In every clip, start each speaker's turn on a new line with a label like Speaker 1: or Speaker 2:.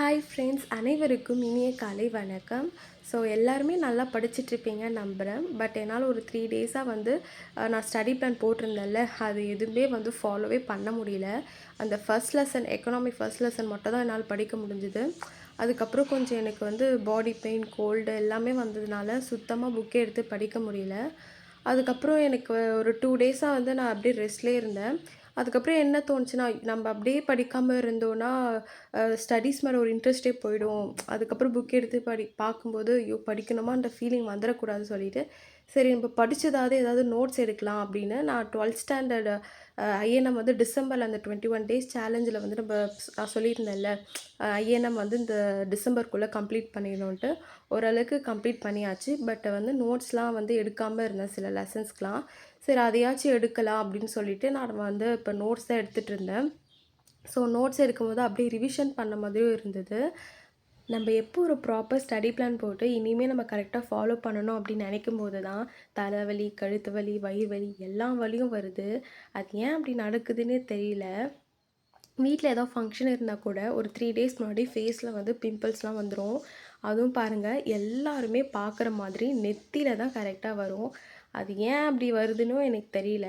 Speaker 1: Hi friends, அனைவருக்கும் இனிய காலை வணக்கம். ஸோ எல்லாருமே நல்லா படிச்சிட்ருப்பீங்கன்னு நம்புகிறேன். பட் என்னால் ஒரு 3 டேஸாக வந்து நான் ஸ்டடி பிளான் போட்டிருந்தேன்ல, அது எதுவுமே வந்து ஃபாலோவே பண்ண முடியல. அந்த first lesson economic first lesson மட்டும் தான் என்னால் படிக்க முடிஞ்சுது. அதுக்கப்புறம் கொஞ்சம் எனக்கு வந்து பாடி பெயின், கோல்டு எல்லாமே வந்ததுனால சுத்தமாக புக்கே எடுத்து படிக்க முடியல. அதுக்கப்புறம் எனக்கு ஒரு 2 டேஸாக வந்து நான் அப்படியே ரெஸ்ட்லேயே இருந்தேன். அதுக்கப்புறம் என்ன தோணுச்சுன்னா, நம்ம அப்படியே படிக்காமல் இருந்தோன்னா ஸ்டடீஸ் மேலே ஒரு இன்ட்ரெஸ்ட்டே போயிடும். அதுக்கப்புறம் புக் எடுத்து பார்க்கும்போது, ஐயோ! படிக்கணுமான்ற ஃபீலிங் வந்துடக்கூடாதுன்னு சொல்லிட்டு, சரி நம்ம படிச்சதாவது ஏதாவது நோட்ஸ் எடுக்கலாம் அப்படின்னு நான் 12த் ஸ்டாண்டர்ட் ஐஎன்எம் வந்து டிசம்பரில் அந்த 21 டேஸ் சேலஞ்சில் வந்து நான் சொல்லியிருந்தேன்ல, ஐஎன்எம் வந்து இந்த டிசம்பருக்குள்ளே கம்ப்ளீட் பண்ணிடணுன்ட்டு. ஓரளவுக்கு கம்ப்ளீட் பண்ணியாச்சு. பட் வந்து நோட்ஸ்லாம் வந்து எடுக்காமல் இருந்தேன் சில லெசன்ஸ்க்குலாம். சரி அதையாச்சும் எடுக்கலாம் அப்படின்னு சொல்லிட்டு நான் வந்து இப்போ நோட்ஸ் தான் எடுத்துகிட்டு இருந்தேன். ஸோ நோட்ஸ் எடுக்கும்போது அப்படியே ரிவிஷன் பண்ண மாதிரியும் இருந்தது. நம்ம எப்போ ஒரு ப்ராப்பர் ஸ்டடி பிளான் போட்டு இனிமேல் நம்ம கரெக்டாக ஃபாலோ பண்ணணும் அப்படின்னு நினைக்கும்போது தான் தலைவலி, கழுத்து வலி, வயிறு வலி எல்லா வலியும் வருது. அது ஏன் அப்படி நடக்குதுன்னே தெரியல. வீட்டில் ஏதோ ஃபங்க்ஷன் இருந்தால் கூட ஒரு 3 டேஸ் முன்னாடி ஃபேஸில் வந்து பிம்பிள்ஸ்லாம் வந்துடும். அதுவும் பாருங்கள் எல்லாருமே பார்க்குற மாதிரி நெத்தியில் தான் கரெக்டாக வரும். அது ஏன் அப்படி வருதுன்னும் எனக்கு தெரியல.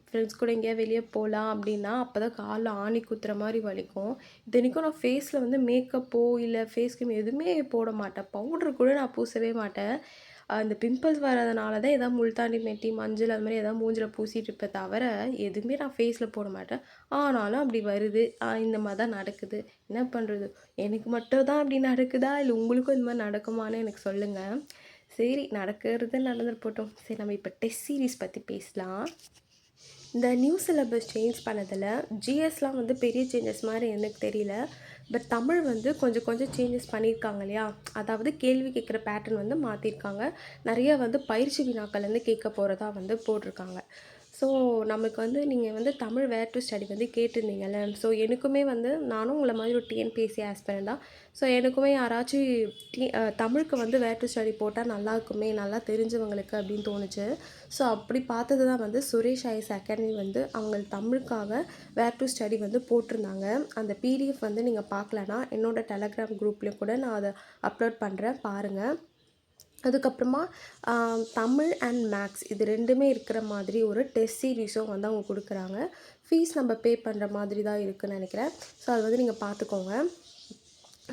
Speaker 1: ஃப்ரெண்ட்ஸ் கூட எங்கேயாவது வெளியே போகலாம் அப்படின்னா அப்போ தான் காலில் ஆணி குத்துற மாதிரி வலிக்கும். இத்தனைக்கும் நான் ஃபேஸில் வந்து மேக்கப்போ இல்லை ஃபேஸ் க்ரீம் எதுவுமே போட மாட்டேன். பவுட்ரு கூட நான் பூசவே மாட்டேன். அந்த பிம்பிள்ஸ் வரதுனால தான் ஏதாவது முல்தானி மெட்டி, மஞ்சள் அது மாதிரி ஏதாவது மூஞ்சில பூசிட்டு இருப்பேன் தவிர எதுவுமே நான் ஃபேஸில் போட மாட்டேன். ஆனாலும் அப்படி வருது. இந்த மாதிரி தான் நடக்குது. என்ன பண்ணுறது? எனக்கு மட்டும் தான் அப்படி நடக்குதா? இல்லை உங்களுக்கும் இந்த மாதிரி நடக்குமான்னு எனக்கு சொல்லுங்கள். சரி நடக்கிறது நடந்துட்டு போட்டோம். சரி நம்ம இப்போ டெஸ்ட் சீரிஸ் பற்றி பேசலாம். இந்த நியூ சிலபஸ் சேஞ்ச் பண்ணதில் ஜிஎஸ்லாம் வந்து பெரிய சேஞ்சஸ் மாதிரி எனக்கு தெரியல. பட் தமிழ் வந்து கொஞ்சம் கொஞ்சம் சேஞ்சஸ் பண்ணியிருக்காங்க இல்லையா? அதாவது கேள்வி கேட்குற பேட்டர்ன் வந்து மாற்றிருக்காங்க. நிறைய வந்து பயிற்சி வினாக்கள் வந்து கேட்க போகிறதா வந்து போட்டிருக்காங்க. ஸோ நமக்கு வந்து நீங்கள் வந்து தமிழ் வேர் டு ஸ்டடி வந்து கேட்டிருந்தீங்கல்ல. ஸோ எனக்குமே வந்து நானும் உங்களை மாதிரி ஒரு டிஎன்பிஎஸ்சி ஆஸ்பிரண்ட் தான். ஸோ எனக்குமே யாராச்சும் தமிழுக்கு வந்து வேர் டு ஸ்டடி போட்டால் நல்லா இருக்குமே, நல்லா தெரிஞ்சவங்களுக்கு அப்படின்னு தோணுச்சு. ஸோ அப்படி பார்த்தது தான் வந்து சுரேஷ் ஐஎஸ் அகாடமி வந்து அவங்க தமிழுக்காக வேர் டு ஸ்டடி வந்து போட்டிருந்தாங்க. அந்த பிடிஎஃப் வந்து நீங்கள் பார்க்கலன்னா என்னோடய டெலகிராம் குரூப்லேயும் கூட நான் அதை அப்லோட் பண்ணுறேன், பாருங்கள். அதுக்கப்புறமா தமிழ் அண்ட் மேக்ஸ் இது ரெண்டுமே இருக்கிற மாதிரி ஒரு டெஸ்ட் சீரீஸும் வந்து அவங்க கொடுக்குறாங்க. ஃபீஸ் நம்ம பே பண்ணுற மாதிரி தான் இருக்குதுன்னு நினைக்கிறேன். ஸோ அது வந்து நீங்கள் பார்த்துக்கோங்க.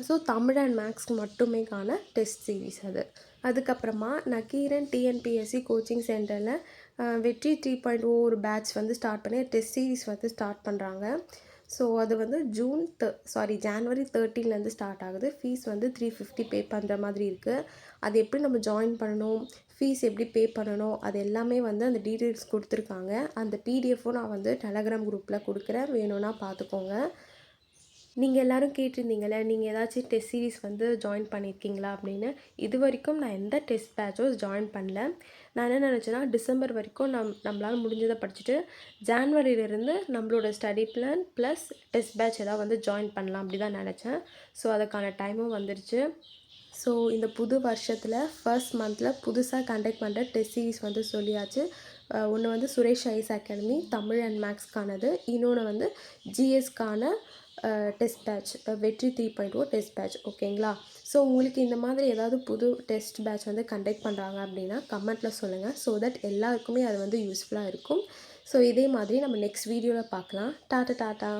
Speaker 1: ஸோ தமிழ் அண்ட் மேக்ஸ்க்கு மட்டுமேக்கான டெஸ்ட் சீரீஸ் அது. அதுக்கப்புறமா நக்கீரன் டிஎன்பிஎஸ்சி கோச்சிங் சென்டரில் வெற்றி 3.0 ஒரு பேட்ச் வந்து ஸ்டார்ட் பண்ணி டெஸ்ட் சீரீஸ் வந்து ஸ்டார்ட் பண்ணுறாங்க. ஸோ அது வந்து ஜான்வரி 13லேருந்து ஸ்டார்ட் ஆகுது. ஃபீஸ் வந்து 350 பே பண்ணுற மாதிரி இருக்குது. அது எப்படி நம்ம ஜாயின் பண்ணணும், ஃபீஸ் எப்படி பே பண்ணணும், அது எல்லாமே வந்து அந்த டீட்டெயில்ஸ் கொடுத்துருக்காங்க. அந்த பிடிஎஃப்பும் நான் வந்து டெலகிராம் குரூப்பில் கொடுக்குறேன், வேணும்னா பார்த்துக்கோங்க. நீங்கள் எல்லோரும் கேட்டிருந்தீங்களே, நீங்கள் ஏதாச்சும் டெஸ்ட் சீரீஸ் வந்து ஜாயின் பண்ணியிருக்கீங்களா அப்படின்னு. இது வரைக்கும் நான் எந்த டெஸ்ட் பேட்சும் ஜாயின் பண்ணல. நான் என்ன நினச்சேன்னா டிசம்பர் வரைக்கும் நம்மளால் முடிஞ்சதை படிச்சுட்டு ஜான்வரியிலேருந்து நம்மளோட study plan plus test batch ஏதாவது வந்து ஜாயின் பண்ணலாம் அப்படி தான் நினச்சேன். ஸோ அதுக்கான டைமும் வந்துருச்சு. ஸோ இந்த புது வருஷத்தில் ஃபர்ஸ்ட் மந்தில் புதுசாக கண்டக்ட் பண்ணுற டெஸ்ட் சீரீஸ் வந்து சொல்லியாச்சு. ஒன்று வந்து Suresh IAS academy Tamil and மேக்ஸ்க்கானது, இன்னொன்று வந்து ஜிஎஸ்க்கான டெஸ்ட் பேட்ச் வெற்றி 3.0 டெஸ்ட் பேட்ச். ஓகேங்களா? ஸோ உங்களுக்கு இந்த மாதிரி ஏதாவது புது டெஸ்ட் பேட்ச் வந்து கண்டக்ட் பண்ணுறாங்க அப்படின்னா கமெண்ட்டில் சொல்லுங்கள். ஸோ தட் எல்லாருக்குமே அது வந்து யூஸ்ஃபுல்லாக இருக்கும். ஸோ இதே மாதிரி நம்ம நெக்ஸ்ட் வீடியோவில் பார்க்கலாம். டாட்டா.